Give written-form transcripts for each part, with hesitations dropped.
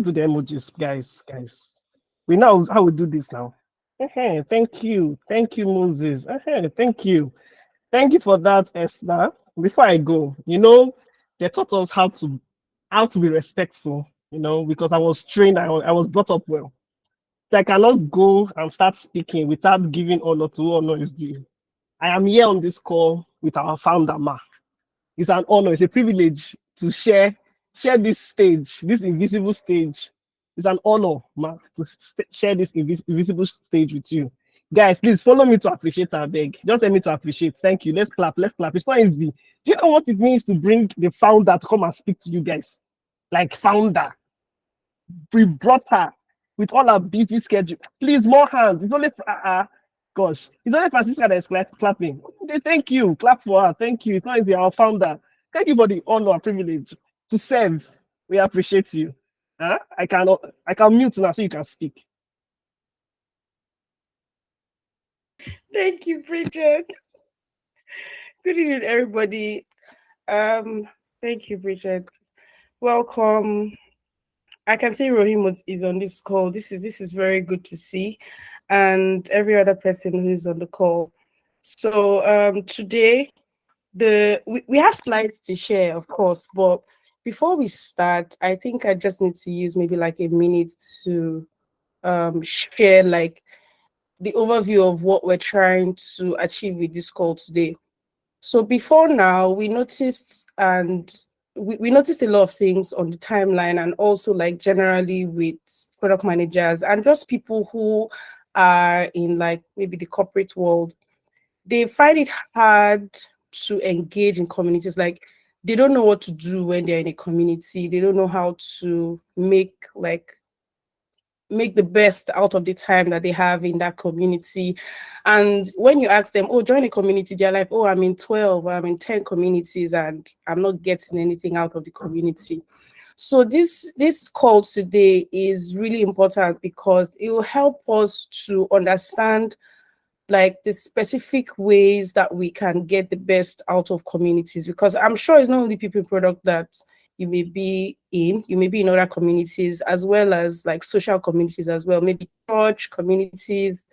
Do the emojis, guys. We know how we do this now. Thank you, Moses. Thank you for that, Esther. Before I go, they taught us how to be respectful. Because I was trained, I was brought up well. So I cannot go and start speaking without giving honor to who honor is due. I am here on this call with our founder, Ma. It's an honor, it's a privilege to share this stage, this invisible stage. It's an honor, Ma, to share this invisible stage with you. Guys, please follow me to appreciate our beg. Just let me to appreciate. Thank you. Let's clap. Let's clap. It's not easy. Do you know what it means to bring the founder to come and speak to you guys? Like founder. We brought her with all our busy schedule. Please, more hands. It's only gosh, it's only Francisca that is clapping. Thank you. Clap for her. Thank you. It's not easy. Our founder. Thank you for the honor and privilege to serve. We appreciate you. I can mute now so you can speak. Thank you, Bridget. Good evening, everybody. Thank you, Bridget. Welcome. I can see Rohim is on this call. This is very good to see, and every other person who is on the call. So today we have slides to share, of course, but before we start, I think I just need to use maybe like a minute to share like the overview of what we're trying to achieve with this call today. So before now, we noticed we noticed a lot of things on the timeline, and also like generally with product managers and just people who are in like maybe the corporate world. They find it hard to engage in communities. Like they don't know what to do when they're in a community. They don't know how to make the best out of the time that they have in that community. And when you ask them, oh, join a community, they're like, oh, I'm in 12, I'm in 10 communities, and I'm not getting anything out of the community. So this call today is really important because it will help us to understand like the specific ways that we can get the best out of communities, because I'm sure it's not only people product that you may be in other communities as well as like social communities as well, maybe church communities,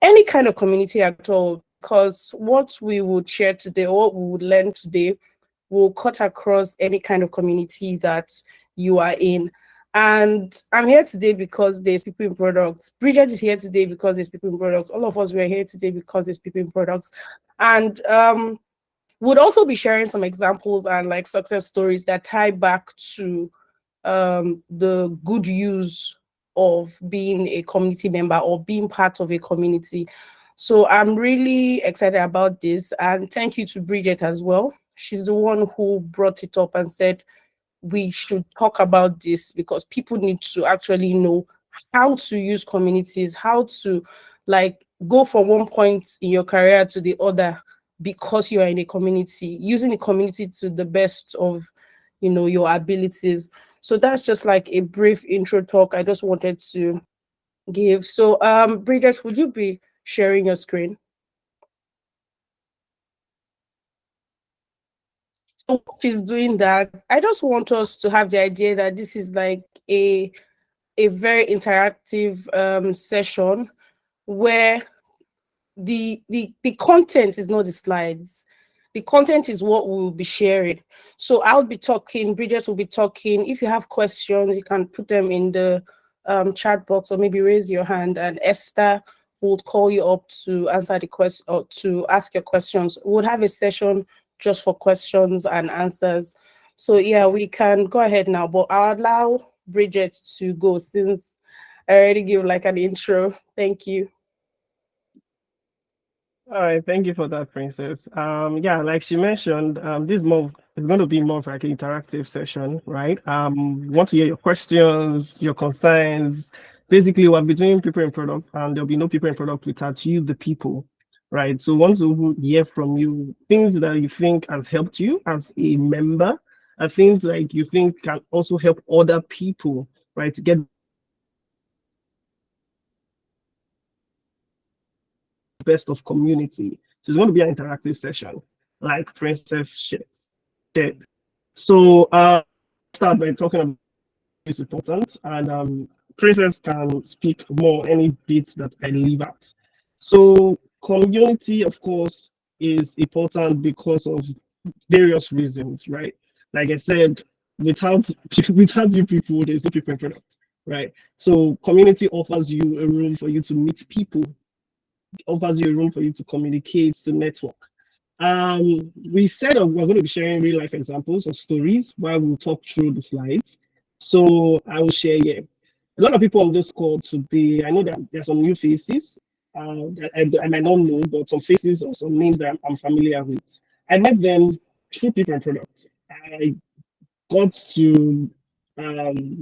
any kind of community at all, because what we would share today or what we would learn today will cut across any kind of community that you are in. And I'm here today because there's people in products. Bridget is here today because there's people in products. All of us were here today because there's people in products. And would also be sharing some examples and like success stories that tie back to the good use of being a community member or being part of a community. So I'm really excited about this, and thank you to Bridget as well. She's the one who brought it up and said we should talk about this because people need to actually know how to use communities, how to like go from one point in your career to the other because you are in a community, using the community to the best of your abilities. So that's just like a brief intro talk I just wanted to give. So Bridget, would you be sharing your screen? So she's doing that. I just want us to have the idea that this is like a very interactive session where the content is not the slides. The content is what we'll be sharing. So I'll be talking, Bridget will be talking. If you have questions, you can put them in the chat box or maybe raise your hand, and Esther will call you up to answer the question or to ask your questions. We'll have a session just for questions and answers. So yeah, we can go ahead now, but I'll allow Bridget to go since I already gave like an intro. Thank you. All right, thank you for that, Princess. Yeah, like she mentioned, this more is going to be more of like an interactive session, right? We want to hear your questions, your concerns. Basically, we're between people in product, and there'll be no people in product without you, the people, right? So, want to hear from you things that you think has helped you as a member, and things like you think can also help other people, right, to get best of community. So it's going to be an interactive session, like Princess shared. So start by talking about is important, and Princess can speak more any bits that I leave out. So community, of course, is important because of various reasons, right? Like I said, without without you people, there's no people in product, right? So community offers you a room for you to meet people, offers you a room for you to communicate, to network. We said we're going to be sharing real life examples or stories while we'll talk through the slides. So I will share here. A lot of people on this call today, I know that there's some new faces that I might not know, but some faces or some names that I'm familiar with. I met them through people and products. I got to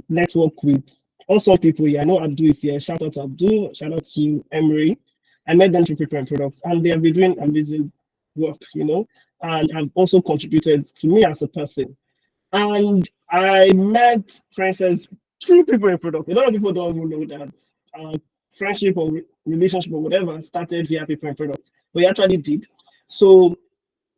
network with awesome people here. I know Abdul is here. Shout out to Abdul. Shout out to Emery. I met them through people and products, and they have been doing amazing work, and have also contributed to me as a person. And I met Princess through people and product. A lot of people don't even know that friendship or relationship or whatever started via people and product, but it actually did. So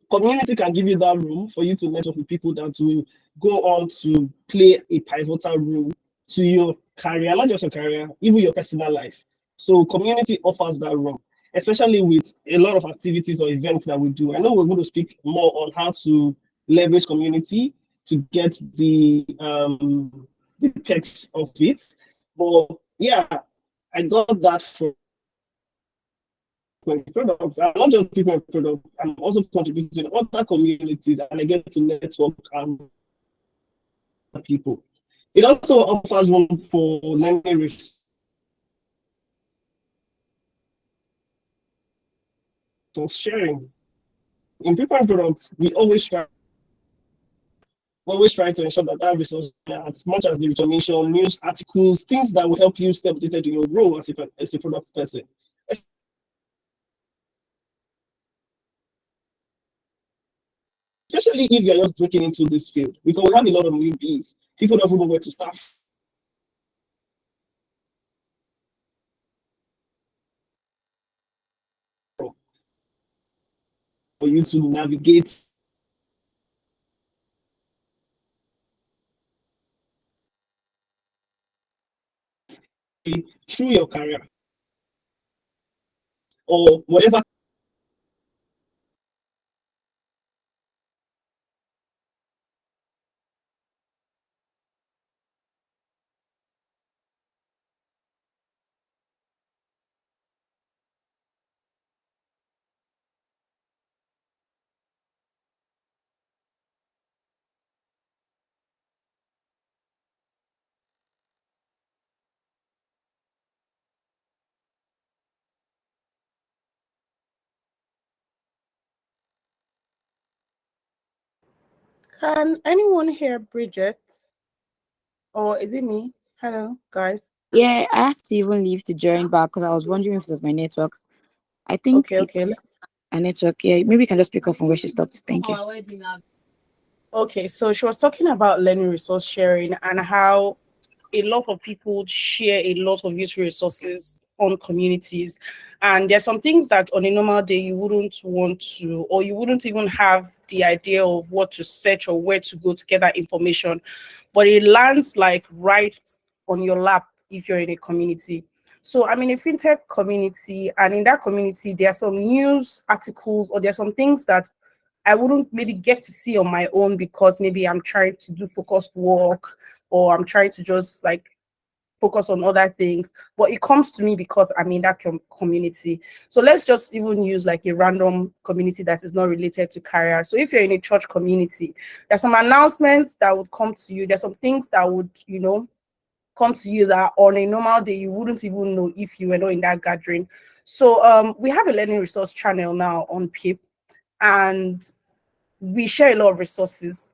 community can give you that room for you to network with people that will go on to play a pivotal role to your career, not just your career, even your personal life. So community offers that room, especially with a lot of activities or events that we do. I know we're going to speak more on how to leverage community to get the perks of it. But yeah, I got that from products. I'm not just people in products. I'm also contributing to other communities, and I get to network and people. It also offers room for learning resource sharing. In people and products, we always try to ensure that resource, as much as the information, news articles, things that will help you stay updated in your role as a product person. Especially if you're just breaking into this field, because we have a lot of newbies. People don't even know where to start from for you to navigate through your career or whatever. Can anyone hear Bridget? Or is it me? Hello, guys. Yeah, I had to even leave to join back because I was wondering if it was my network. I think Okay. it's a network. Yeah, maybe you can just pick up from where she stopped. Thank you. Okay, so she was talking about learning resource sharing and how a lot of people share a lot of useful resources on communities. And there's some things that on a normal day you wouldn't want to, or you wouldn't even have the idea of what to search or where to go to get that information. But it lands like right on your lap if you're in a community. So I'm in a fintech community, and in that community, there are some news articles or there are some things that I wouldn't maybe get to see on my own because maybe I'm trying to do focused work or I'm trying to just like focus on other things, but it comes to me because I'm in that community. So let's just even use like a random community that is not related to career. So if you're in a church community, there's some announcements that would come to you. There's some things that would, come to you that on a normal day you wouldn't even know if you were not in that gathering. So we have a learning resource channel now on PIP, and we share a lot of resources.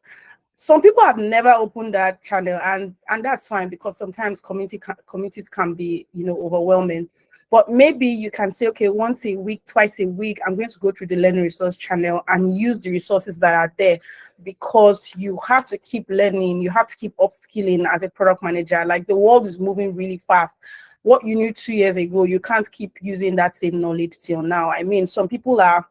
Some people have never opened that channel, and that's fine because sometimes communities can be overwhelming. But maybe you can say, okay, once a week, twice a week, I'm going to go through the learning resource channel and use the resources that are there, because you have to keep learning, you have to keep upskilling as a product manager. Like, the world is moving really fast. What you knew 2 years ago, you can't keep using that same knowledge till now. I mean, some people are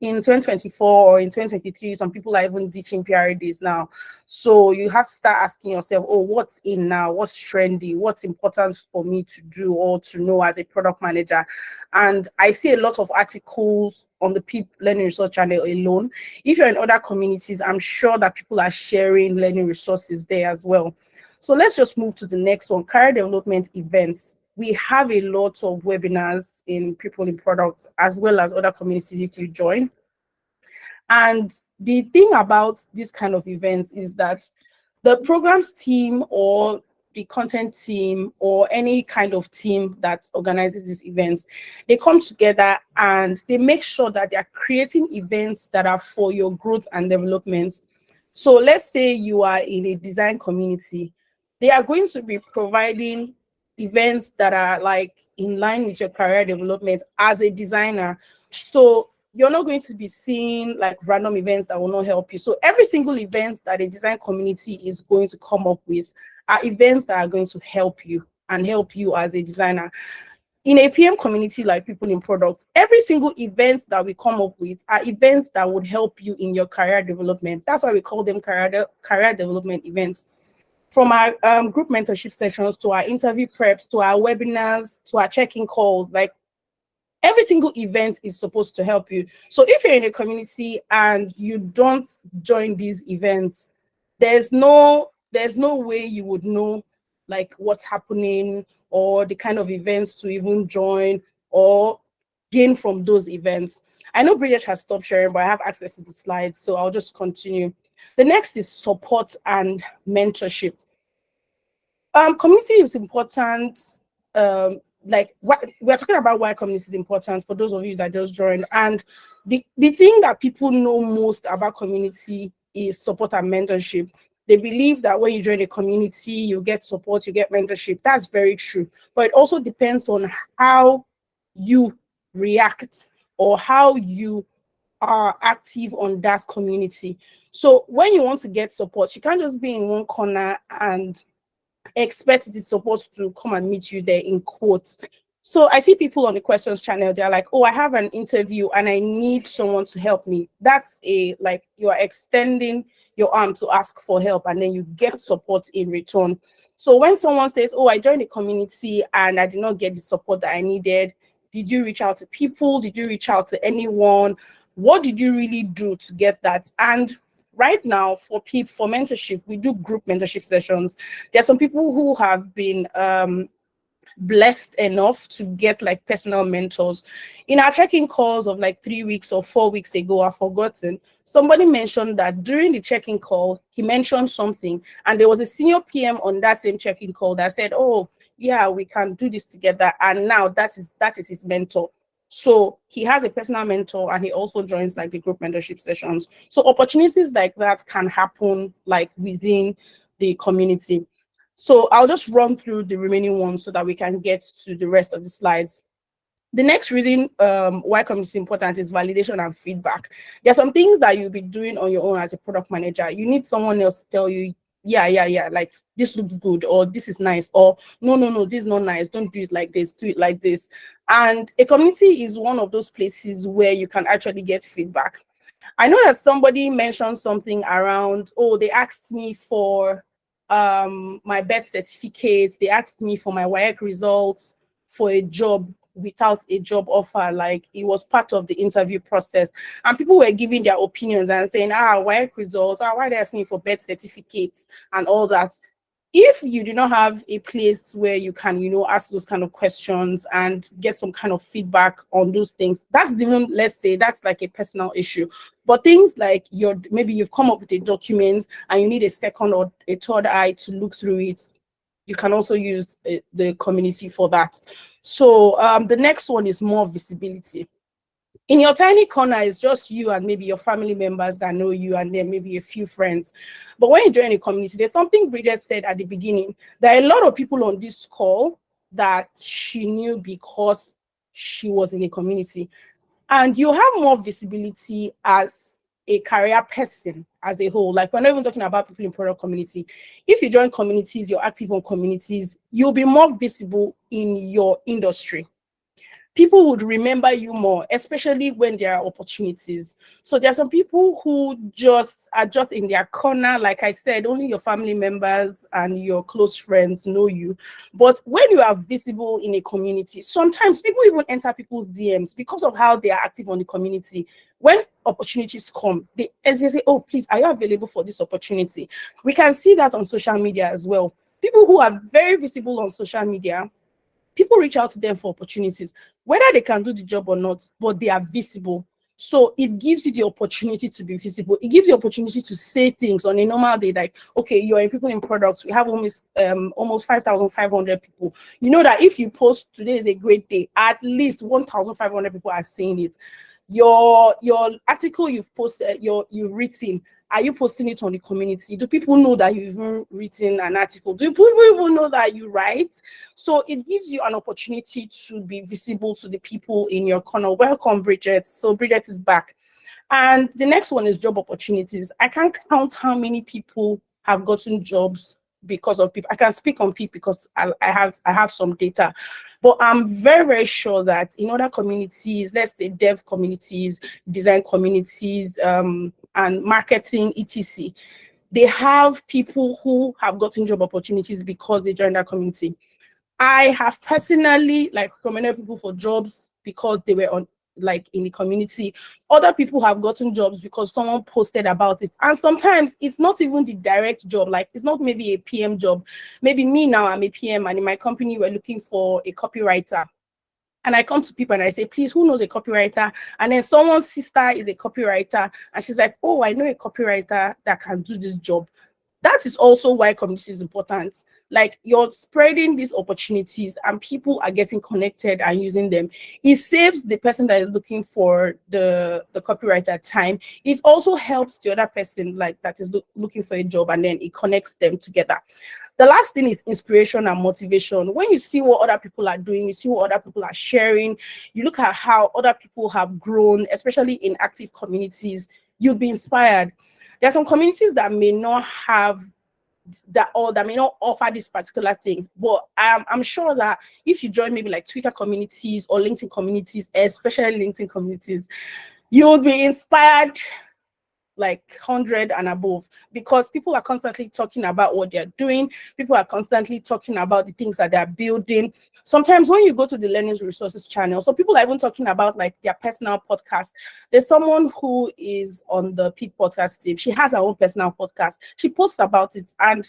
in 2024 or in 2023, some people are even teaching PRDs now. So you have to start asking yourself, oh, what's in now? What's trendy? What's important for me to do or to know as a product manager? And I see a lot of articles on the PEEP Learning Resource channel alone. If you're in other communities, I'm sure that people are sharing learning resources there as well. So let's just move to the next one, career development events. We have a lot of webinars in People in Products as well as other communities if you join. And the thing about this kind of events is that the programs team or the content team or any kind of team that organizes these events, they come together and they make sure that they are creating events that are for your growth and development. So let's say you are in a design community, they are going to be providing events that are like in line with your career development as a designer. So you're not going to be seeing like random events that will not help you. So every single event that a design community is going to come up with are events that are going to help you and help you as a designer. In a PM community like People in Products, every single event that we come up with are events that would help you in your career development. That's why we call them career development events. From our group mentorship sessions to our interview preps, to our webinars, to our check-in calls, like every single event is supposed to help you. So if you're in a community and you don't join these events, there's no way you would know like what's happening or the kind of events to even join or gain from those events. I know Bridget has stopped sharing, but I have access to the slides, so I'll just continue. The next is support and mentorship. Community is important. Like what we're talking about, why community is important for those of you that just joined. And the thing that people know most about community is support and mentorship. They believe that when you join a community, you get support, you get mentorship. That's very true. But it also depends on how you react or how you are active on that community. So when you want to get support, you can't just be in one corner and expect the support to come and meet you there in quotes. So I see people on the questions channel, they're like, oh, I have an interview and I need someone to help me. That's like you are extending your arm to ask for help and then you get support in return. So when someone says, oh, I joined a community and I did not get the support that I needed, did you reach out to people? Did you reach out to anyone? What did you really do to get that? And right now for people, for mentorship, we do group mentorship sessions. There are some people who have been blessed enough to get like personal mentors. In our check-in calls of like 3 weeks or 4 weeks ago, I've forgotten, somebody mentioned that during the check-in call, he mentioned something and there was a senior PM on that same check-in call that said, oh yeah, we can do this together. And now that is his mentor. So he has a personal mentor and he also joins like the group mentorship sessions. So opportunities like that can happen like within the community. So I'll just run through the remaining ones so that we can get to the rest of the slides. The next reason why community is important is validation and feedback. There are some things that you'll be doing on your own as a product manager. You need someone else to tell you, yeah, like this looks good, or this is nice, or no, this is not nice, don't do it like this, do it like this. And a community is one of those places where you can actually get feedback. I know that somebody mentioned something around, oh, they asked me for my birth certificate, they asked me for my WAEC results for a job without a job offer, like it was part of the interview process, and people were giving their opinions and saying, WAEC results, why they asking me for birth certificates and all that. If you do not have a place where you can, ask those kind of questions and get some kind of feedback on those things, that's even, let's say, that's like a personal issue. But things like maybe you've come up with a document and you need a second or a third eye to look through it, you can also use the community for that. So the next one is more visibility. In your tiny corner, it's just you and maybe your family members that know you and then maybe a few friends. But when you join a community, there's something Bridget said at the beginning. There are a lot of people on this call that she knew because she was in a community. And you have more visibility as a career person as a whole. Like, we're not even talking about people in product community. If you join communities, you're active on communities, you'll be more visible in your industry. people would remember you more, especially when there are opportunities. So there are some people who just are just in their corner. Like I said, only your family members and your close friends know you. But when you are visible in a community, sometimes people even enter people's DMs because of how they are active on the community. When opportunities come, they say, oh, please, are you available for this opportunity? We can see that on social media as well. People who are very visible on social media, people reach out to them for opportunities, whether they can do the job or not, but they are visible. So it gives you the opportunity to be visible. It gives you the opportunity to say things on a normal day, like, okay, you're in people in products. We have almost 5,500 people. You know that if you post today is a great day, at least 1,500 people are seeing it. Your article you've posted, you've written, are you posting it on the community? Do people know that you've even written an article? Do people even know that you write? So it gives you an opportunity to be visible to the people in your corner. Welcome, Bridget. So Bridget is back. And the next one is job opportunities. I can't count how many people have gotten jobs because of people. I can speak on people because I have some data. But I'm very, very sure that in other communities, let's say dev communities, design communities, and marketing, etc., they have people who have gotten job opportunities because they joined that community. I have personally recommended people for jobs because they were on in the community. Other people have gotten jobs because someone posted about it. And sometimes it's not even the direct job. Like, it's not maybe a PM job. Maybe me now, I'm a PM, and in my company, we're looking for a copywriter. And I come to people and I say, please, who knows a copywriter? And then someone's sister is a copywriter. And she's like, oh, I know a copywriter that can do this job. That is also why community is important. Like, you're spreading these opportunities and people are getting connected and using them. It saves the person that is looking for the copywriter time. It also helps the other person that is looking for a job, and then it connects them together. The last thing is inspiration and motivation. When you see what other people are doing, you see what other people are sharing, you look at how other people have grown, especially in active communities, you'll be inspired. There are some communities that may not have that, or that may not offer this particular thing, but I'm sure that if you join maybe Twitter communities or LinkedIn communities, especially LinkedIn communities, you'll be inspired 100 and above, because people are constantly talking about what they're doing. People are constantly talking about the things that they're building. Sometimes when you go to the learning resources channel, so people are even talking about their personal podcast. There's someone who is on the Peak podcast team. She has her own personal podcast. She posts about it. And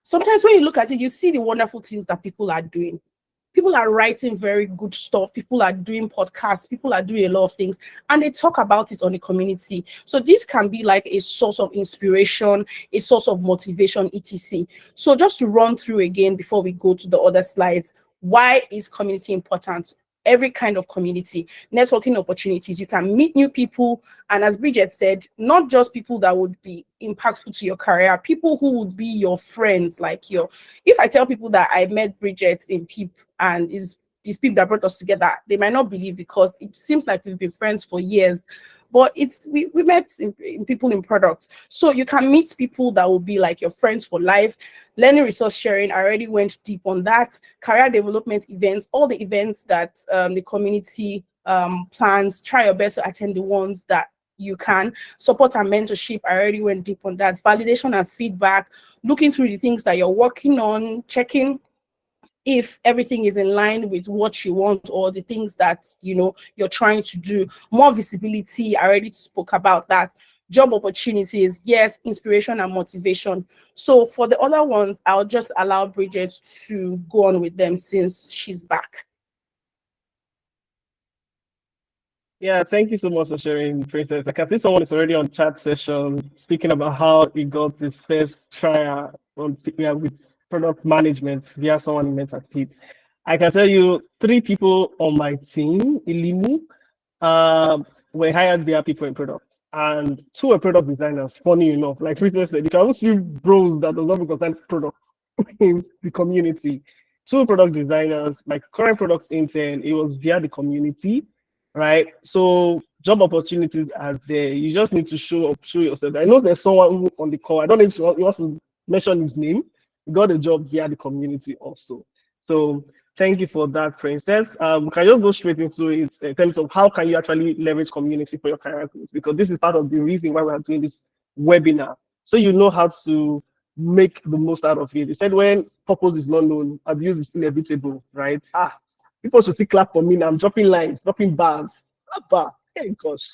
sometimes when you look at it, you see the wonderful things that people are doing. People are writing very good stuff. People are doing podcasts. People are doing a lot of things, and they talk about it on the community. So this can be a source of inspiration, a source of motivation, etc. So just to run through again before we go to the other slides, why is community important? Every kind of community, networking opportunities, you can meet new people. And as Bridget said, not just people that would be impactful to your career, people who would be your friends. If I tell people that I met Bridget in PEEP and these people that brought us together, they might not believe, because it seems like we've been friends for years. But we met in people in products. So you can meet people that will be your friends for life. Learning resource sharing, I already went deep on that. Career development events, all the events that the community plans, try your best to attend the ones that you can. Support and mentorship, I already went deep on that. Validation and feedback, looking through the things that you're working on, checking if everything is in line with what you want, or the things that you're trying to do. More visibility, I already spoke about that. Job opportunities, yes. Inspiration and motivation. So for the other ones, I'll just allow Bridget to go on with them since she's back. Yeah, thank you so much for sharing, Princess. I can see someone is already on chat session speaking about how he got his first trial with product management via someone he met at PEEP. I can tell you 3 people on my team, Ilimu, were hired via people in products, and 2 were product designers. Funny enough, like Princess said, you can also see bros that does not concern products in the community. 2 product designers, my current product intern, it was via the community. Right, so job opportunities are there. You just need to show yourself. I know there's someone on the call. I don't know if he wants to mention his name. He got a job via the community also. So Thank you for that, Princess. We can just go straight into it in terms of how can you actually leverage community for your career growth, because this is part of the reason why we are doing this webinar. So you know how to make the most out of it. They said when purpose is not known, abuse is inevitable, right? People should see clap for me now. I'm dropping lines, dropping bars. Abba, hey gosh.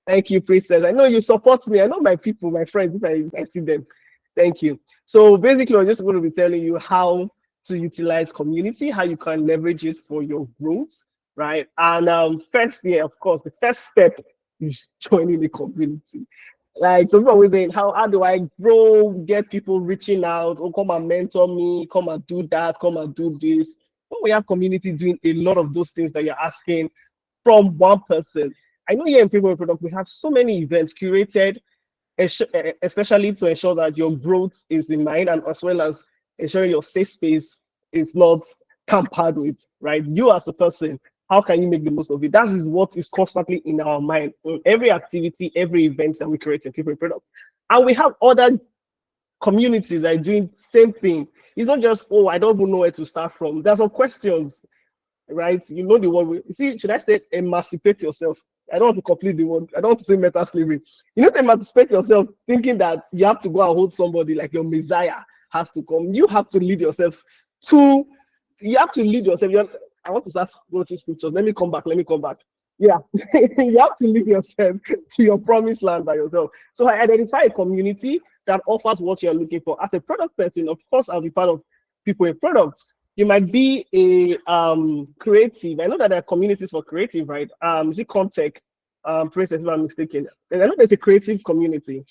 Thank you, Princess. I know you support me. I know my people, my friends, if I see them. Thank you. So basically, I'm just going to be telling you how to utilize community, how you can leverage it for your growth, right? And first, yeah, of course, the first step is joining the community. Like some people always saying, how do I grow, get people reaching out, or come and mentor me, come and do that, come and do this. When we have community doing a lot of those things that you're asking from one person. I know here in People Product, we have so many events curated, especially to ensure that your growth is in mind, and as well as ensuring your safe space is not tampered with, right? You as a person, how can you make the most of it? That is what is constantly in our mind on every activity, every event that we create in People Products. And we have other communities that are doing same thing. It's not just, oh, I don't even know where to start from. There's some questions, right? You know the word. See, should I say emancipate yourself? I don't want to complete the word. I don't want to say meta slavery. You know, to emancipate yourself, thinking that you have to go and hold somebody like your Messiah has to come. You have to lead yourself to. You have to lead yourself. I want to start quoting scriptures. Let me come back. Yeah, you have to lead yourself to your promised land by yourself. So I identify a community that offers what you're looking for. As a product person, of course, I'll be part of People in Product. You might be a creative. I know that there are communities for creative, right? Is it Contech? Princess, if I'm mistaken. And I know there's a creative community.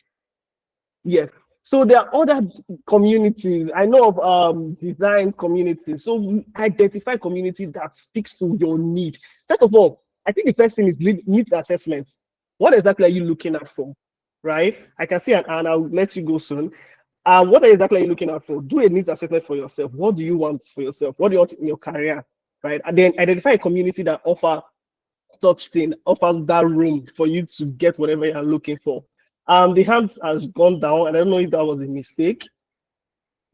Yes. So there are other communities. I know of design communities. So identify community that speaks to your need. First of all, I think the first thing is needs assessment. What exactly are you looking at for? Right? I can see and I'll let you go soon. What exactly are you looking out for? Do a needs assessment for yourself. What do you want for yourself? What do you want in your career? Right? And then identify a community that offers that room for you to get whatever you're looking for. The hands has gone down. I don't know if that was a mistake.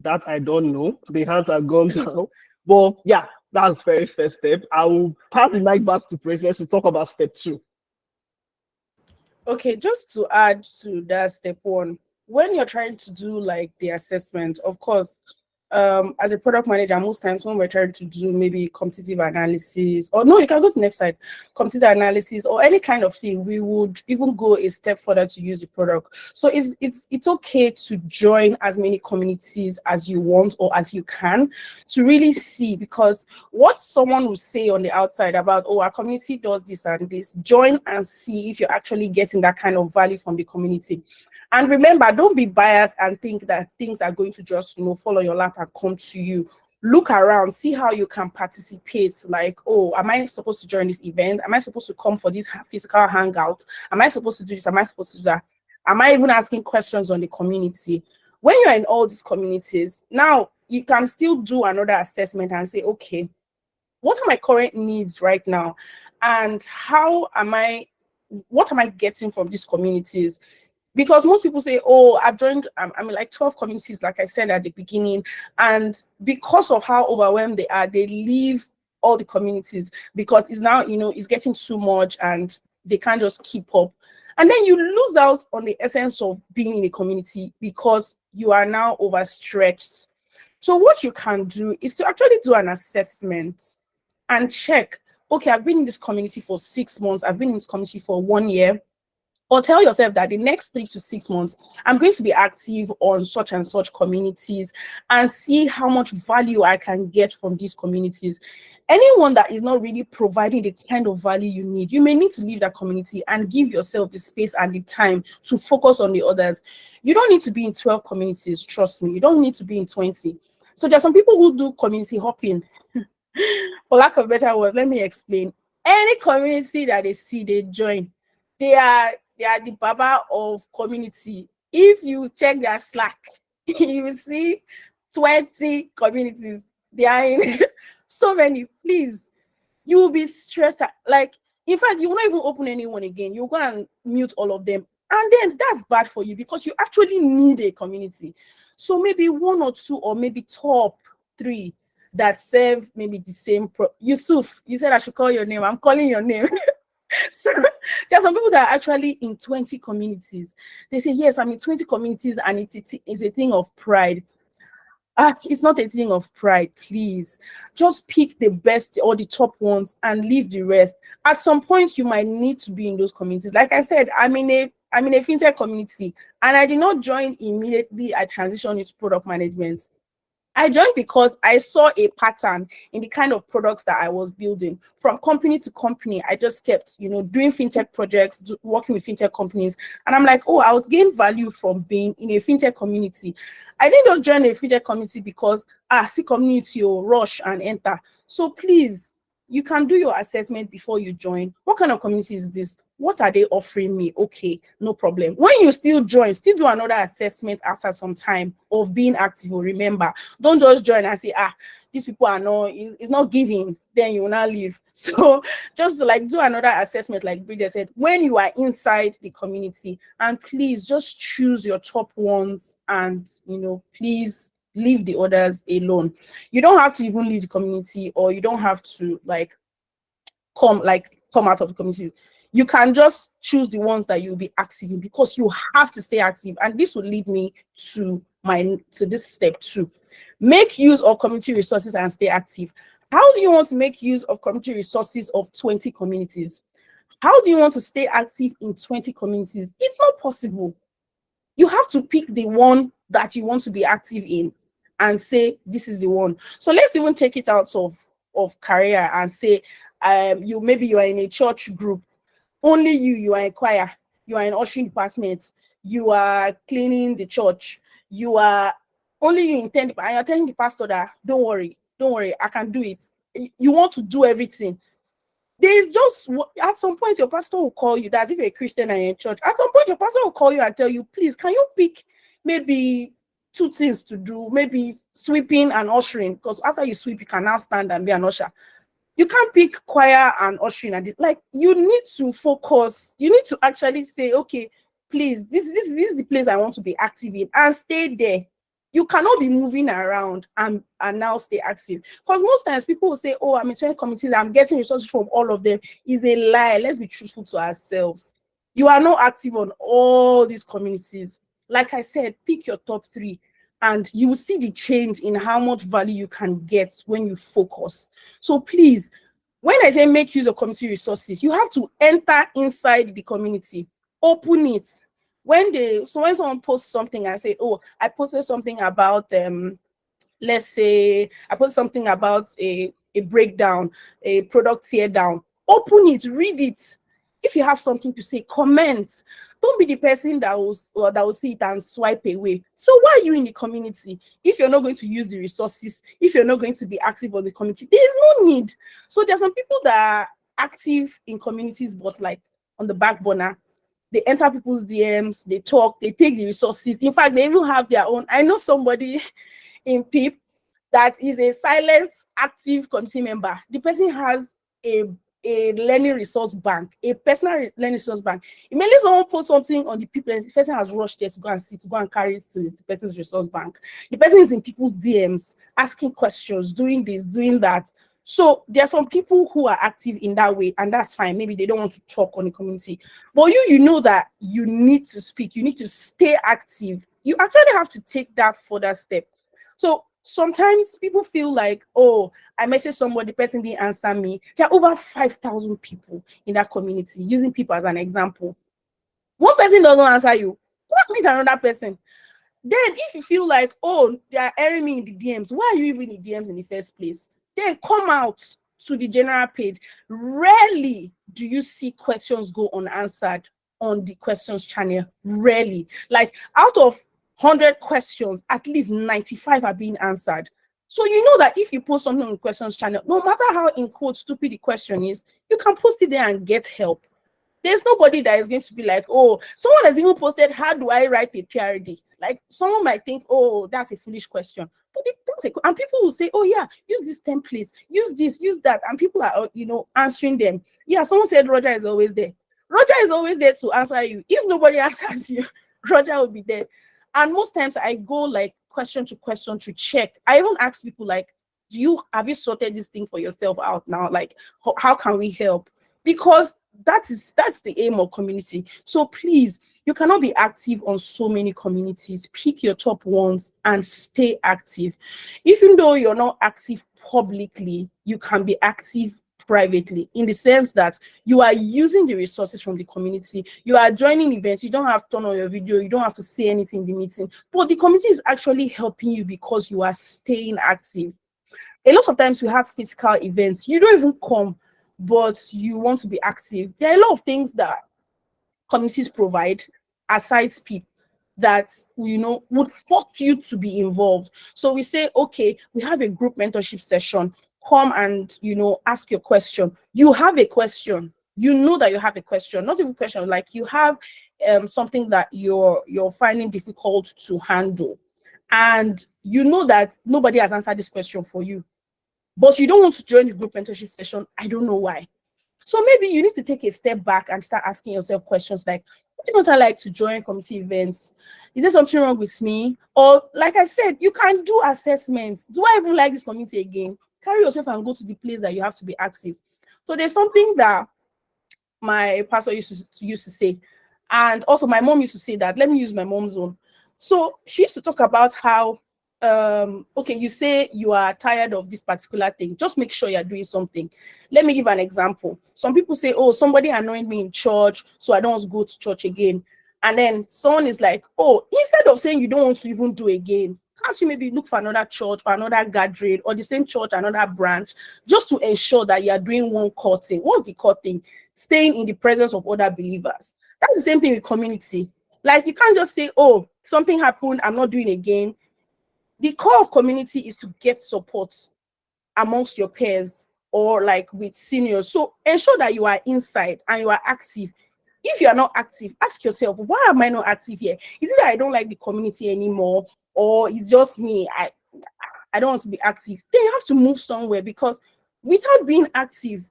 That I don't know. The hands have gone down. But yeah, that's very first step. I will pass the mic back to Princess to talk about step 2. Okay, just to add to that step 1, when you're trying to do like the assessment, of course, as a product manager, most times when we're trying to do maybe competitive analysis, or no, you can go to the next slide, competitive analysis or any kind of thing, we would even go a step further to use the product. So it's okay to join as many communities as you want or as you can to really see, because what someone will say on the outside about, oh, our community does this and this, join and see if you're actually getting that kind of value from the community. And remember, don't be biased and think that things are going to just, fall on your lap and come to you. Look around, see how you can participate. Like, oh, am I supposed to join this event? Am I supposed to come for this physical hangout? Am I supposed to do this? Am I supposed to do that? Am I even asking questions on the community? When you're in all these communities, now you can still do another assessment and say, okay, what are my current needs right now? And what am I getting from these communities? Because most people say, oh, I've joined, I'm in like 12 communities, like I said at the beginning. And because of how overwhelmed they are, they leave all the communities because it's now, it's getting too much and they can't just keep up. And then you lose out on the essence of being in a community because you are now overstretched. So what you can do is to actually do an assessment and check, okay, I've been in this community for 6 months, I've been in this community for 1 year. Or tell yourself that the next 3 to 6 months, I'm going to be active on such and such communities and see how much value I can get from these communities. Anyone that is not really providing the kind of value you need, you may need to leave that community and give yourself the space and the time to focus on the others. You don't need to be in 12 communities, trust me. You don't need to be in 20. So there are some people who do community hopping. For lack of better words, let me explain. Any community that they see, they join. They are the baba of community. If you check their Slack, you will see 20 communities. They are in so many. Please, you will be stressed. Like, in fact, you will not even open anyone again. You'll go and mute all of them. And then that's bad for you because you actually need a community. So maybe 1 or 2 or maybe top 3 that serve maybe the same Yusuf, you said I should call your name. I'm calling your name. So there are some people that are actually in 20 communities. They say, yes, I'm in 20 communities, and it's a thing of pride. It's not a thing of pride, please. Just pick the best or the top ones and leave the rest. At some point, you might need to be in those communities. Like I said, I'm in a fintech community, and I did not join immediately. I transitioned into product management. I joined because I saw a pattern in the kind of products that I was building. From company to company, I just kept, doing fintech projects, working with fintech companies. And I'm like, oh, I would gain value from being in a fintech community. I didn't just join a fintech community because, see community, rush and enter. So please, you can do your assessment before you join. What kind of community is this? What are they offering me? Okay, no problem. When you still join, still do another assessment after some time of being active. Remember, don't just join and say, these people are it's not giving, then you will not leave. So just like do another assessment, like Bridget said, when you are inside the community, and please just choose your top ones, and please leave the others alone. You don't have to even leave the community, or you don't have to come out of the community. You can just choose the ones that you'll be active in, because you have to stay active. And this will lead me to this step 2. Make use of community resources and stay active. How do you want to make use of community resources of 20 communities? How do you want to stay active in 20 communities? It's not possible. You have to pick the one that you want to be active in and say, this is the one. So let's even take it out of career and say, you are in a church group. Only you are in choir, you are in ushering department, you are cleaning the church, you are only you intend, and you're telling the pastor that don't worry, I can do it. You want to do everything. There's just, at some point your pastor will call you. That's if you're a Christian and you're in church. At some point your pastor will call you and tell you, please, can you pick maybe 2 things to do, maybe sweeping and ushering, because after you sweep, you can now stand and be an usher. You can't pick choir and ushering, and you need to focus. You need to actually say, okay, please, this is the place I want to be active in, and stay there. You cannot be moving around and now stay active. Because most times people will say, oh, I'm in 20 communities, I'm getting resources from all of them. Is a lie. Let's be truthful to ourselves. You are not active on all these communities. Like I said, pick your top 3. And you will see the change in how much value you can get when you focus. So please, when I say make use of community resources, you have to enter inside the community, open it. When someone posts something and say, oh, I posted something about, let's say I posted something about a breakdown, a product tear down, open it, read it. If you have something to say, comment. Don't be the person that will see it and swipe away. So why are you in the community if you're not going to use the resources, if you're not going to be active on the community? There is no need. So there are some people that are active in communities, but on the back burner. They enter people's DMs, they talk, they take the resources. In fact, they even have their own. I know somebody in PIP that is a silent, active community member. The person has a learning resource bank, a personal learning resource bank. Immediately someone posts something on the people, the person has rushed there to go and see, to go and carry it to the person's resource bank. The person is in people's DMs, asking questions, doing this, doing that. So there are some people who are active in that way, and that's fine. Maybe they don't want to talk on the community. But you know that you need to speak, you need to stay active. You actually have to take that further step. So sometimes people feel like, oh, I messaged somebody, the person didn't answer me. There are over 5,000 people in that community, using people as an example. One person doesn't answer you, go meet another person. Then if you feel like, oh, they are airing me in the DMs, why are you even in the DMs in the first place? Then come out to the general page. Rarely do you see questions go unanswered on the questions channel. Rarely. Like out of 100 questions, at least 95 are being answered. So you know that if you post something on the questions channel, no matter how in quote stupid the question is, you can post it there and get help. There's nobody that is going to be like, oh, someone has even posted, how do I write a PRD? Like someone might think, oh, that's a foolish question. But and people will say, oh yeah, use these templates, use this, use that. And people are, answering them. Yeah, someone said Roger is always there. Roger is always there to answer you. If nobody answers you, Roger will be there. And most times I go like question to question to check. I even ask people like, have you sorted this thing for yourself out now? Like, how can we help? Because that's the aim of community. So please, you cannot be active on so many communities. Pick your top ones and stay active. Even though you're not active publicly, you can be active privately, in the sense that you are using the resources from the community. You are joining events. You don't have to turn on your video. You don't have to say anything in the meeting. But the community is actually helping you because you are staying active. A lot of times we have physical events. You don't even come, but you want to be active. There are a lot of things that communities provide aside people that would force you to be involved. So we say, okay, we have a group mentorship session. Come and ask your question. You have a question. You know that you have a question, not even a question, like you have something that you're finding difficult to handle, and you know that nobody has answered this question for you, but you don't want to join the group mentorship session. I don't know why. So maybe you need to take a step back and start asking yourself questions like, what do I like to join community events? Is there something wrong with me? Or like I said, you can do assessments. Do I even like this community again? Carry yourself and go to the place that you have to be active. So there's something that my pastor used to say, and also my mom used to say that. Let me use my mom's own. So she used to talk about how okay, you say you are tired of this particular thing, just make sure you're doing something. Let me give an example. Some people say, oh, somebody annoyed me in church, so I don't want to go to church again. And then someone is like, oh, instead of saying you don't want to even do again, can't you maybe look for another church or another gathering or the same church, another branch, just to ensure that you are doing one core thing? What's the core thing? Staying in the presence of other believers. That's the same thing with community. Like, you can't just say, oh, something happened, I'm not doing again. The core of community is to get support amongst your peers or like with seniors. So ensure that you are inside and you are active. If you are not active, ask yourself, why am I not active here? Is it that I don't like the community anymore, or it's just me? I don't want to be active. Then you have to move somewhere, because without being active,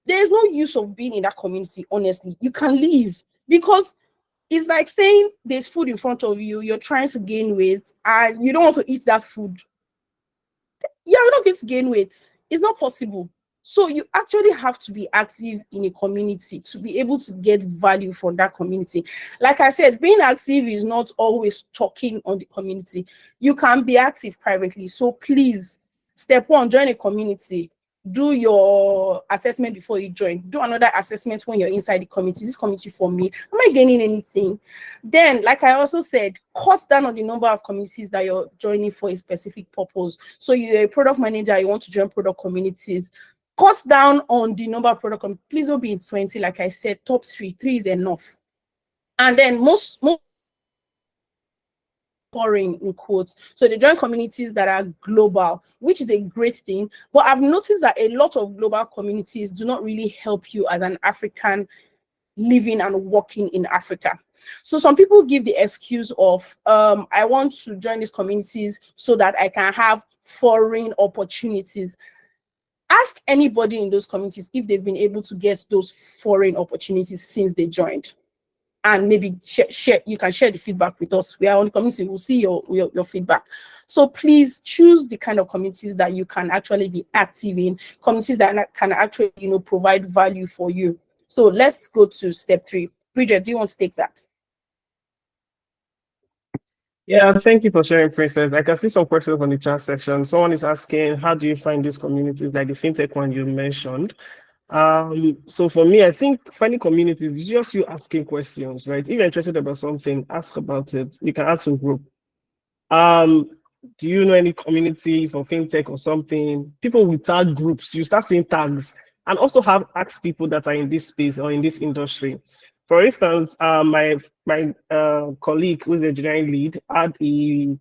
there is no use of being in that community. Honestly, you can leave, because it's like saying there's food in front of you, you're trying to gain weight, and you don't want to eat that food. Yeah, you're not going to gain weight. It's not possible. So you actually have to be active in a community to be able to get value from that community. Like I said, being active is not always talking on the community. You can be active privately. So please, step one, join a community. Do your assessment before you join. Do another assessment when you're inside the community. Is this community for me? Am I gaining anything? Then, like I also said, cut down on the number of communities that you're joining for a specific purpose. So you're a product manager, you want to join product communities. Cut down on the number of product. Please don't be in 20. Like I said, top 3. 3 is enough. And then most boring in quotes. So they join communities that are global, which is a great thing. But I've noticed that a lot of global communities do not really help you as an African living and working in Africa. So some people give the excuse of, I want to join these communities so that I can have foreign opportunities. Ask anybody in those communities if they've been able to get those foreign opportunities since they joined. And maybe you can share the feedback with us. We are on the community, we'll see your feedback. So please choose the kind of communities that you can actually be active in, communities that can actually provide value for you. So let's go to step 3. Bridget, do you want to take that? Yeah, thank you for sharing, Princess. I can see some questions on the chat section. Someone is asking, how do you find these communities, like the fintech one you mentioned? So for me, I think finding communities is just you asking questions, right? If you're interested about something, ask about it. You can ask a group. Do you know any community for fintech or something? People will tag groups. You start seeing tags, and also ask people that are in this space or in this industry. For instance, my colleague who's the engineering lead had a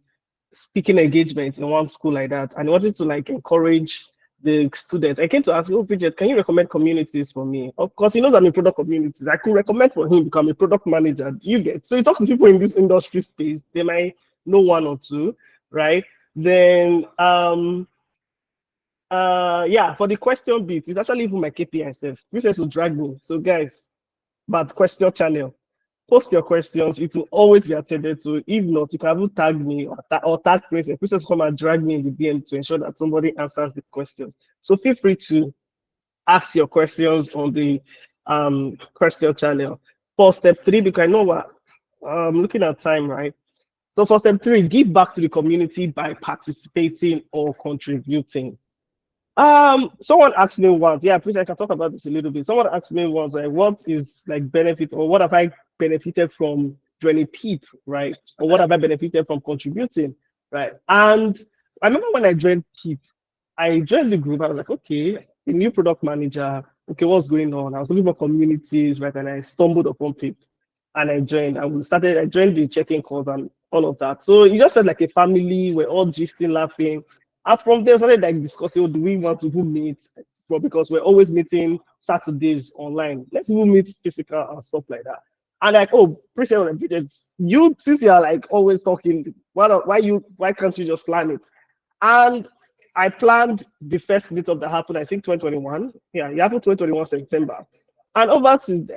speaking engagement in one school like that, and he wanted to like encourage the student. I came to ask, oh, Bridget, can you recommend communities for me? Of course, he knows I'm in product communities. I could recommend for him become a product manager. Do you get? So you talk to people in this industry space, they might know one or two, right? Then yeah, for the question bit, it's actually even my KPI self. Princess will drag me. So guys, but question channel. post your questions. It will always be attended to. If not, you can even tag me or tag Princess. Princess come and drag me in the DM to ensure that somebody answers the questions. So feel free to ask your questions on the question channel. For step 3, because I know what I'm looking at time, right? So for step 3, give back to the community by participating or contributing. Someone asked me once, yeah, please, I can talk about this a little bit. Someone asked me once, like, what is like benefit, or what have I benefited from joining PEEP, right? Or what have I benefited from contributing, right? And I remember when I joined PEEP, I joined the group. I was like, okay, a new product manager. Okay, what's going on? I was looking for communities, right? And I stumbled upon PEEP, and I joined. I joined the check-in calls and all of that. So it just felt like a family. We're all gisting, laughing. And from there, we started like discussing, oh, do we want to meet? Well, because we're always meeting Saturdays online. Let's even meet physical and stuff like that. And like, oh, Priscilla, you, since you're like always talking, why can't you just plan it? And I planned the first meetup that happened, I think 2021. Yeah, it happened 2021 September. And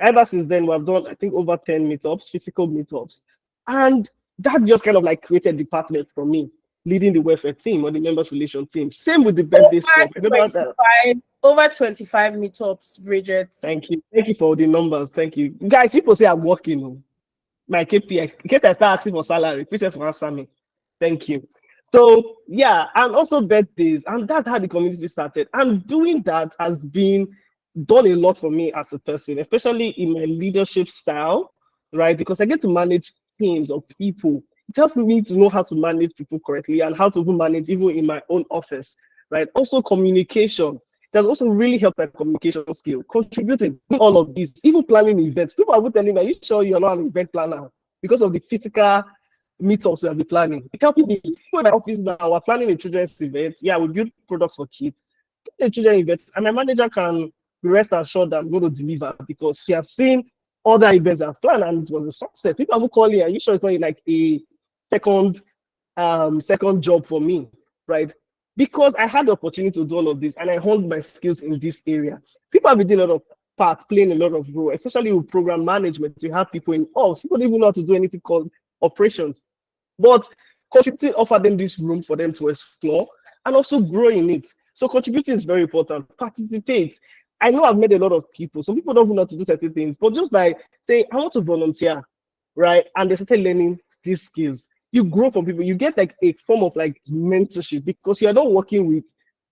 ever since then, we've done, I think, over 10 meetups, physical meetups. And that just kind of like created department for me, leading the welfare team or the members relation team. Same with the birthday stuff. Over 25 meetups, Bridget. Thank you. Thank you for the numbers. Thank you. Guys, people say I'm working. My KPI. In case I start asking for salary, please just answer me. Thank you. So yeah, and also birthdays, and that's how the community started. And doing that has been done a lot for me as a person, especially in my leadership style, right? Because I get to manage teams of people. It helps me to know how to manage people correctly and how to manage even in my own office, right? Also communication. It has also really helped my communication skill, contributing to all of this, even planning events. People are telling me, are you sure you're not an event planner? Because of the physical meetups we have been planning. It helped me. In my office now, we're planning a children's event. Yeah, we build products for kids. A children's event, and my manager can be rest assured that I'm going to deliver because she has seen other events I've planned and it was a success. People have called me, are you sure it's not like a second job for me, right? Because I had the opportunity to do all of this and I honed my skills in this area. People have been doing a lot of part, playing a lot of role, especially with program management. You have people in ops. People don't even know how to do anything called operations. But contributing offer them this room for them to explore and also grow in it. So contributing is very important. Participate. I know I've met a lot of people. Some people don't even know how to do certain things, but just by saying, I want to volunteer, right? And they started learning these skills. You grow from people. You get like a form of like mentorship because you are not working with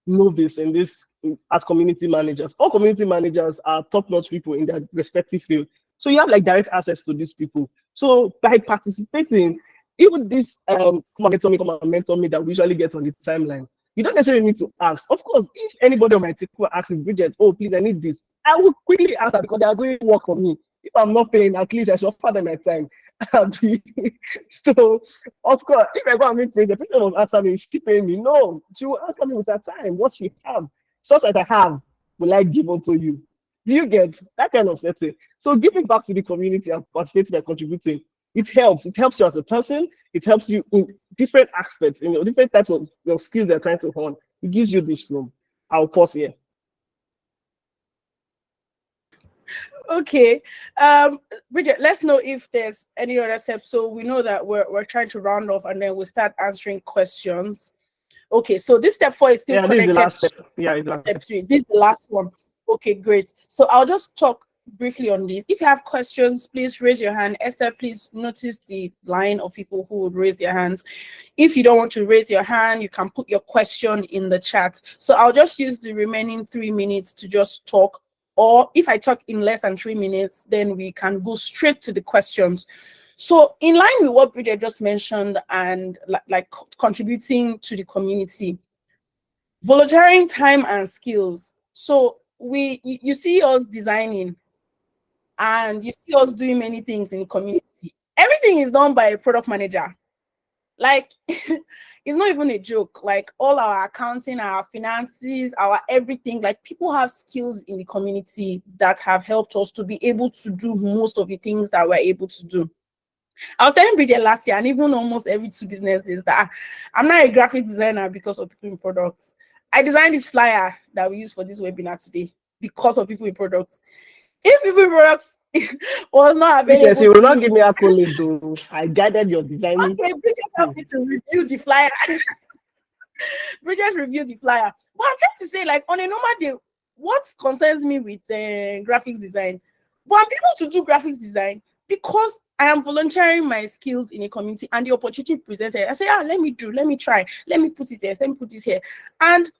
novice in this as community managers. All community managers are top-notch people in their respective field. So you have like direct access to these people. So by participating, even this come and mentor me that we usually get on the timeline, you don't necessarily need to ask. Of course, if anybody on my team will ask me, Bridget, oh, please, I need this, I will quickly answer because they are doing work for me. If I'm not paying, at least I should offer them my time. So, of course, if I go and meet praise, the person will answer me, is she paying me? No, she will answer me with her time, what she have. Such as I have, will I give unto you? Do you get that kind of setting? So giving back to the community and participating by contributing, it helps. It helps you as a person. It helps you in different aspects, different types of your skills they're trying to hone. It gives you this room. I'll pause here. Okay, Bridget, let's know if there's any other steps. So we know that we're trying to round off and then we'll start answering questions. Okay, so this step 4 is still connected. This is the last step. Yeah, step 3. This is the last one. Okay, great. So I'll just talk briefly on this. If you have questions, please raise your hand. Esther, please notice the line of people who would raise their hands. If you don't want to raise your hand, you can put your question in the chat. So I'll just use the remaining 3 minutes to just talk. Or if I talk in less than 3 minutes, then we can go straight to the questions. So in line with what Bridget just mentioned and like contributing to the community, volunteering time and skills. So you see us designing and you see us doing many things in the community. Everything is done by a product manager. Like, it's not even a joke. Like, all our accounting, our finances, our everything, like, people have skills in the community that have helped us to be able to do most of the things that we're able to do. I was telling Bridget last year, and even almost every 2 business days, that I'm not a graphic designer because of people in products. I designed this flyer that we use for this webinar today because of people in products. If people products was not Princess, available you will to not you, give me accolade though. I guided your designing. okay, Bridget helped me to review the flyer. Bridget reviewed the flyer. But I'm trying to say, like, on a normal day, what concerns me with graphics design? But I'm able to do graphics design because I am volunteering my skills in a community and the opportunity presented. I say, let me try, let me put it there, let me put this here. And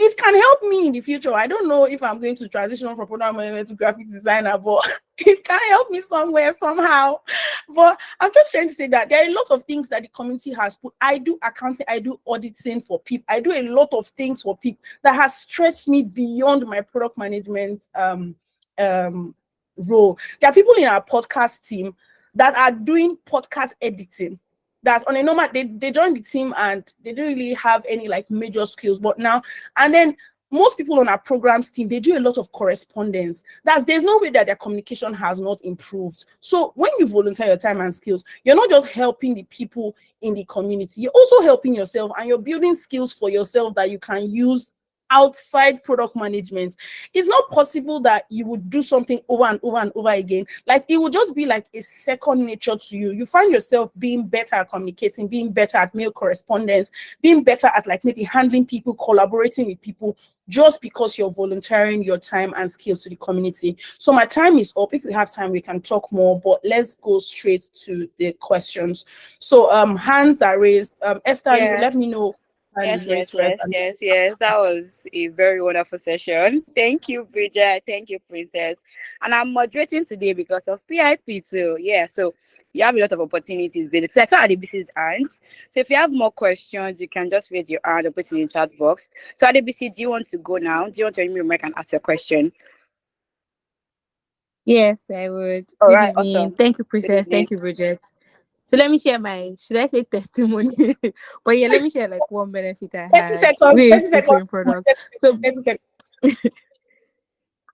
it can help me in the future. I don't know if I'm going to transition from product management to graphic designer, but it can help me somewhere, somehow. But I'm just trying to say that there are a lot of things that the community has put. I do accounting, I do auditing for people. I do a lot of things for people that has stretched me beyond my product management role. There are people in our podcast team that are doing podcast editing. That's on a normal, they joined the team and they don't really have any like major skills, but now and then most people on our programs team, they do a lot of correspondence. There's no way that their communication has not improved. So when you volunteer your time and skills, you're not just helping the people in the community, you're also helping yourself and you're building skills for yourself that you can use outside product management. It's not possible that you would do something over and over and over again. Like it would just be like a second nature to you. You find yourself being better at communicating, being better at mail correspondence, being better at like maybe handling people, collaborating with people, just because you're volunteering your time and skills to the community. So my time is up. If we have time, we can talk more, but let's go straight to the questions. So hands are raised. Esther, you Yeah. let me know. Yes. That was a very wonderful session. Thank you, Bridget. Thank you, Princess. And I'm moderating today because of PIP too. Yeah, so you have a lot of opportunities basically. So I saw Adebisi's hands. So if you have more questions, you can just raise your hand or put it in the chat box. So Adebisi, do you want to go now? Do you want to remove your mic and ask your question? Yes, I would. All Good right, evening. awesome. Thank you, Good Princess. evening. Thank you, Bridget. So let me share my, should I say testimony? But yeah, let me share like one benefit I 30 had seconds, with 30 seconds, preparing product. So 30 seconds.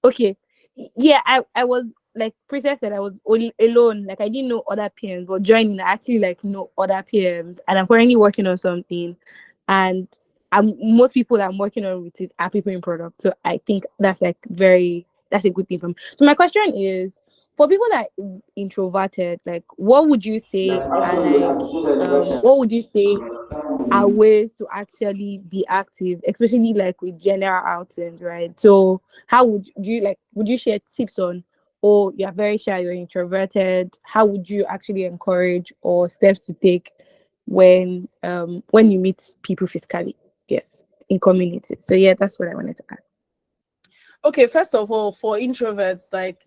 okay, yeah, I was like Princess said, I was only alone. Like I didn't know other PMs, but joining, I actually like know other PMs, and I'm currently working on something, and most people I'm working on with it are people in product. So I think that's like that's a good thing for me. So my question is, for people that are introverted, like what would you say are like what would you say are ways to actually be active, especially like with general outings, right? So how do you like would you share tips on, or you're very shy, you're introverted, how would you actually encourage or steps to take when you meet people physically? Yes, in communities. So yeah, that's what I wanted to add. Okay, first of all, for introverts, like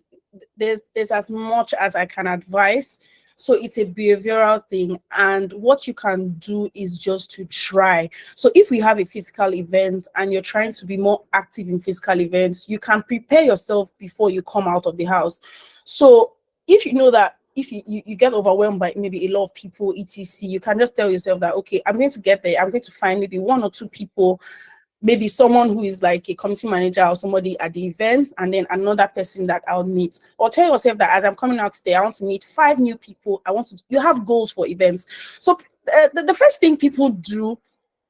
there's as much as I can advise. So it's a behavioral thing, and what you can do is just to try. So if we have a physical event and you're trying to be more active in physical events, you can prepare yourself before you come out of the house. So if you know that if you get overwhelmed by maybe a lot of people, etc., you can just tell yourself that, okay, I'm going to get there, I'm going to find maybe one or two people, maybe someone who is like a community manager or somebody at the event, and then another person that I'll meet. Or tell yourself that as I'm coming out today, I want to meet 5 new people. You have goals for events. So the first thing people do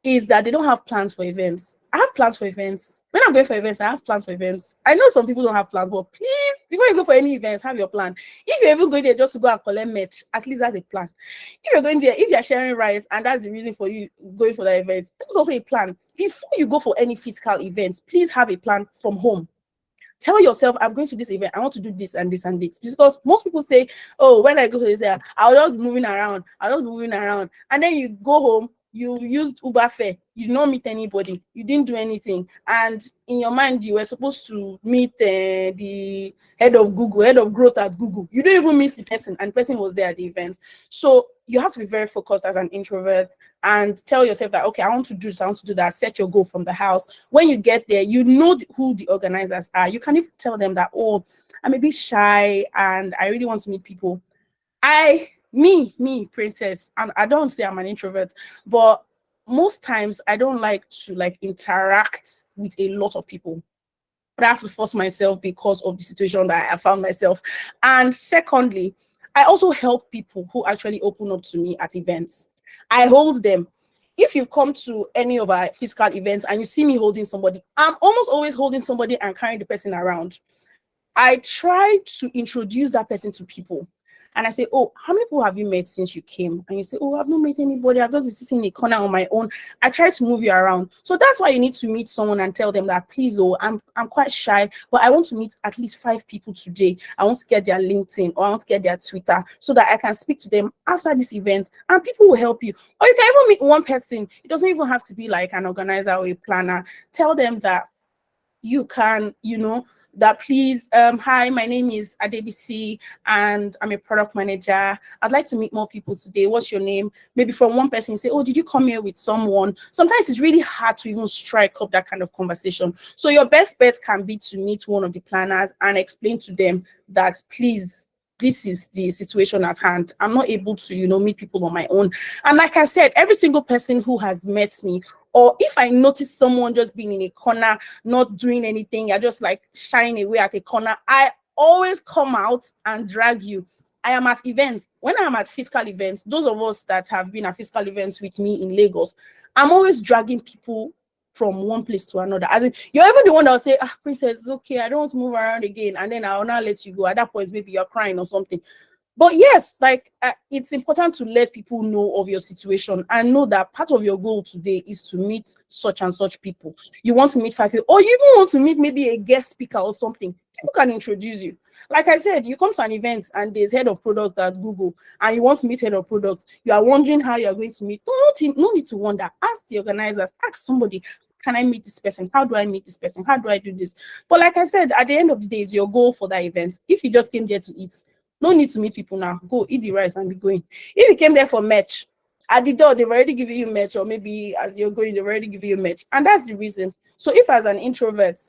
is that they don't have plans for events. I have plans for events. When I'm going for events, I have plans for events. I know some people don't have plans, but please, before you go for any events, have your plan. If you're even going there just to go and collect merch, at least that's a plan. If you're going there, if you're sharing rice and that's the reason for you going for that event, that's also a plan. Before you go for any physical events, please have a plan from home. Tell yourself, I'm going to this event, I want to do this and this and this. Because most people say, oh, when I go to this, I'll just be moving around. And then you go home, you used Uber fare, you did not meet anybody, you didn't do anything. And in your mind, you were supposed to meet the head of growth at Google. You don't even miss the person, and the person was there at the event. So you have to be very focused as an introvert and tell yourself that, okay, I want to do this, I want to do that. Set your goal from the house. When you get there, you know who the organizers are. You can even tell them that, oh, I'm a bit shy and I really want to meet people. Me, Princess, and I don't say I'm an introvert, but most times I don't like to like interact with a lot of people. But I have to force myself because of the situation that I found myself. And secondly, I also help people who actually open up to me at events. I hold them. If you've come to any of our physical events and you see me holding somebody, I'm almost always holding somebody and carrying the person around. I try to introduce that person to people. And I say, oh, how many people have you met since you came? And you say, oh, I've not met anybody. I've just been sitting in a corner on my own. I try to move you around. So that's why you need to meet someone and tell them that, please, oh, I'm quite shy, but I want to meet at least 5 people today. I want to get their LinkedIn or I want to get their Twitter so that I can speak to them after this event and people will help you. Or you can even meet one person. It doesn't even have to be like an organizer or a planner. Tell them that you can, that please, hi, my name is Adebisi and I'm a product manager. I'd like to meet more people today. What's your name? Maybe from one person, you say, oh, did you come here with someone? Sometimes it's really hard to even strike up that kind of conversation. So your best bet can be to meet one of the planners and explain to them that, please, this is the situation at hand. I'm not able to, meet people on my own. And like I said, every single person who has met me, or if I notice someone just being in a corner, not doing anything, you're just like shying away at a corner, I always come out and drag you. I am at events. When I'm at physical events, those of us that have been at physical events with me in Lagos, I'm always dragging people from one place to another. As in, you're even the one that will say, Princess, it's okay, I don't want to move around again, and then I'll not let you go. At that point, maybe you're crying or something. But yes, like it's important to let people know of your situation and know that part of your goal today is to meet such and such people. You want to meet 5 people, or you even want to meet maybe a guest speaker or something. People can introduce you. Like I said, you come to an event and there's head of product at Google and you want to meet head of product. You are wondering how you're going to meet. No need to wonder. Ask the organizers, ask somebody, can I meet this person? How do I meet this person? How do I do this? But like I said, at the end of the day, it's your goal for that event. If you just came there to eat, no need to meet people now. Go eat the rice and be going. If you came there for match, at the door, they've already given you match, or maybe as you're going, they've already given you match. And that's the reason. So if as an introvert,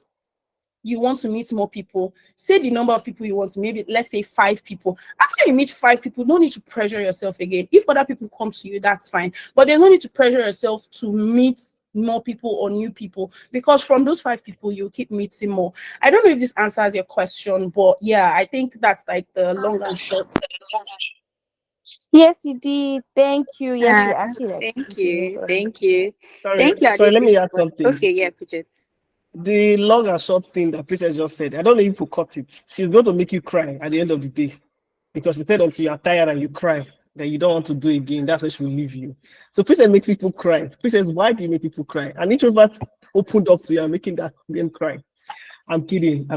you want to meet more people, say the number of people you want to, maybe let's say 5 people. After you meet 5 people, no need to pressure yourself again. If other people come to you, that's fine. But there's no need to pressure yourself to meet more people or new people, because from those 5 people, you keep meeting more. I don't know if this answers your question, but yeah, I think that's like the long and short. Yes, you did. Thank you. Yes, you actually like. Thank you. Thank you. Sorry, Thank you, let me Adebisi, add something. Okay, yeah, Bridget. The long and short thing that Princess just said, I don't know if you cut it. She's going to make you cry at the end of the day, because she said until you are tired and you cry, that you don't want to do again, that's why she will leave you. So Princess make people cry. Princess, why do you make people cry? An introvert opened up to you and making that them cry. I'm kidding.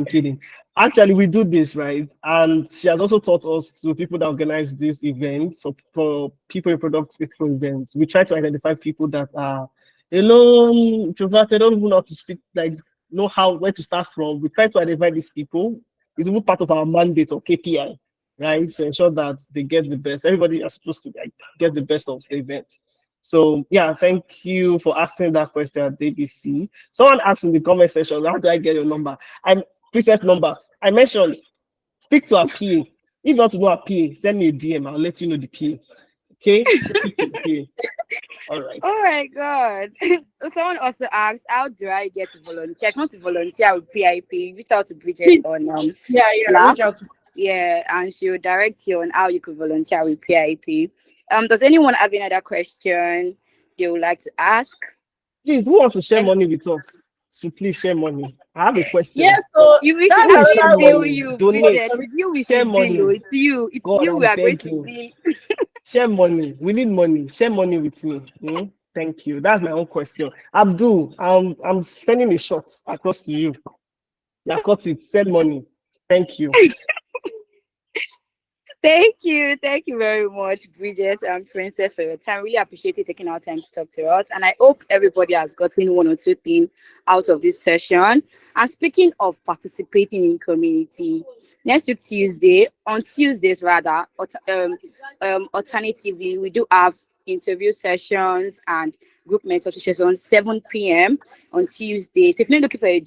Actually, we do this, right? And she has also taught us, to people that organize these events, for people in product events, we try to identify people that are alone, introverted, don't even know how to speak, like know where to start from. We try to identify these people. It's even part of our mandate or KPI, right? To ensure that they get the best. Everybody is supposed to get the best of the event. So yeah, thank you for asking that question at DBC. Someone asked in the comment section, how do I get your number? I'm Princess number. I mentioned speak to a PA. If you want to know a PA, send me a DM. I'll let you know the PA. Okay? Speak to the PA. All right. Oh my God. Someone also asked, how do I get to volunteer? If you want to volunteer with PIP, reach out to Bridget on Slack. Reach out to Yeah, and she'll direct you on how you could volunteer with PIP. Does anyone have any other question they would like to ask? Please, who wants to share money with us? So please share money. I have a question. Yes, so we should that's actually share bill money. you, Donate. Bridget. It's you we Share should money. bill. It's you. It's God, you we I'm are going to begging. bill. Share money. We need money. Share money with me. Thank you. That's my own question. Abdul, I'm sending a shot across to you. Yeah, cut it. Send money. Thank you. Thank you very much, Bridget and Princess, for your time. Really appreciate you taking our time to talk to us, and I hope everybody has gotten one or two things out of this session. And speaking of participating in community, next week on Tuesdays rather, alternatively, we do have interview sessions and group mentorship sessions 7 p.m. on Tuesdays. So if you're not looking for a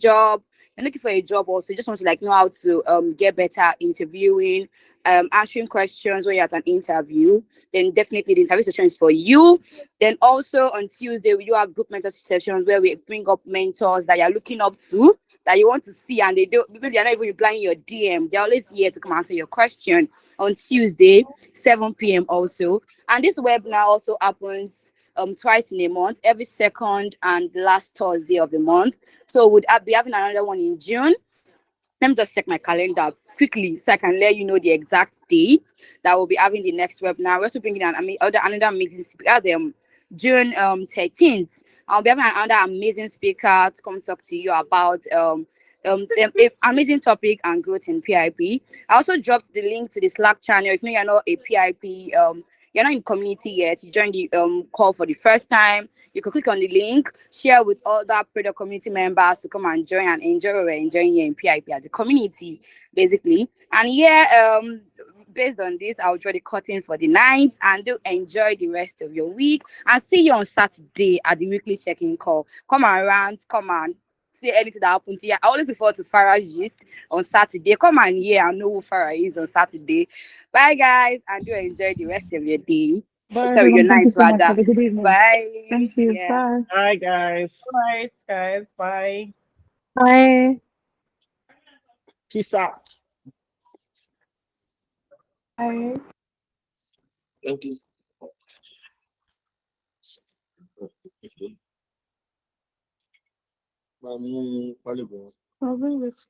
job, also, you just want to know how to get better interviewing, answering questions when you're at an interview, then definitely the interview session is for you. Then also on Tuesday, we do have group mentorship sessions where we bring up mentors that you're looking up to, that you want to see, and maybe they're not even replying your DM. They're always here to come answer your question on Tuesday, 7 p.m. also. And this webinar also happens twice in a month, every second and last Thursday of the month. So we'll be having another one in June. Let me just check my calendar quickly so I can let you know the exact date that we'll be having the next webinar. We're also bringing another amazing speaker. That's June 13th. I'll be having another amazing speaker to come talk to you about amazing topic and growth in PIP. I also dropped the link to the Slack channel. If you know you're not a PIP, you're not in community yet, you join the call for the first time, you can click on the link, share with other product community members to come and join and enjoy what we're enjoying here in PIP as a community, basically. And yeah, based on this, I'll draw the curtain for the night and do enjoy the rest of your week. And see you on Saturday at the weekly check-in call. Come around, come and see anything that happened to you. I always look forward to Farah's gist on Saturday. Come and hear and know who Farah is on Saturday. Bye, guys, and do enjoy the rest of your day. Bye, Sorry, your everyone. Thank night, you so much. rather. Have a good evening. Bye. Thank you. Yeah. Bye. Hi, guys. All right, guys. Bye. Bye. Peace out. Bye. Thank you. I'll bring this.